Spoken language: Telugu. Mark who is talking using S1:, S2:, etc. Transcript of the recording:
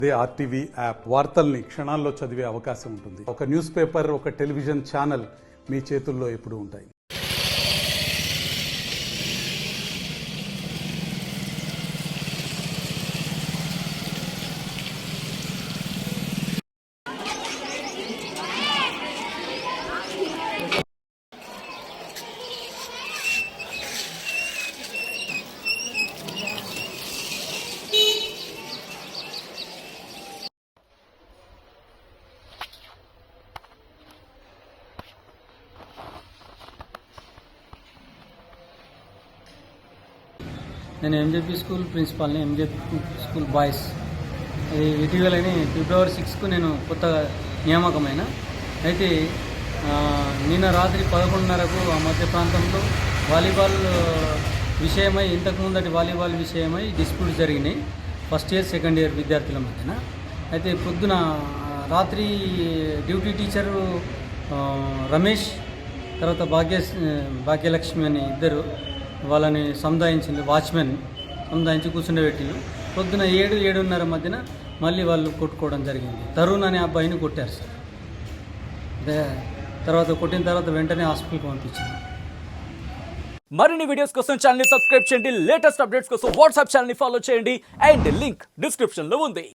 S1: అదే ఆర్టీవీ యాప్ వార్తల్ని క్షణాల్లో చదివే అవకాశం ఉంటుంది. ఒక న్యూస్ పేపర్, ఒక టెలివిజన్ ఛానల్ మీ చేతుల్లో ఎప్పుడూ ఉంటాయి.
S2: నేను ఎంజేపీ స్కూల్ ప్రిన్సిపాల్ని, ఎంజేపీ స్కూల్ బాయ్స్. ఇటీవలని ఫిబ్రవరి 6కు నేను కొత్తగా నియామకమైన. అయితే నిన్న రాత్రి 11:30కు ఆ మధ్య ప్రాంతంలో వాలీబాల్ విషయమై, ఇంతకుముందటి వాలీబాల్ విషయమై డిస్ప్యూట్స్ జరిగినాయి ఫస్ట్ ఇయర్ సెకండ్ ఇయర్ విద్యార్థుల మధ్యన. అయితే పొద్దున రాత్రి డ్యూటీ టీచరు రమేష్, తర్వాత భాగ్యలక్ష్మి అని ఇద్దరు వాళ్ళని సముదాయించింది, వాచ్మెన్ సముదాయించి కూర్చుండబెట్టిండు. పొద్దున 7-7:30 మధ్యన మళ్ళీ వాళ్ళు కొట్టుకోవడం జరిగింది. తరుణ్ అనే అబ్బాయిని కొట్టారు సార్. తర్వాత కొట్టిన తర్వాత వెంటనే హాస్పిటల్కి పంపించారు.
S3: మరిన్ని వీడియోస్ కోసం ఛానల్ ని సబ్స్క్రైబ్ చేయండి. లేటెస్ట్ అప్డేట్స్ కోసం వాట్సాప్ ఛానల్ ని ఫాలో చేయండి. అండ్ లింక్ డిస్క్రిప్షన్ లో ఉంది.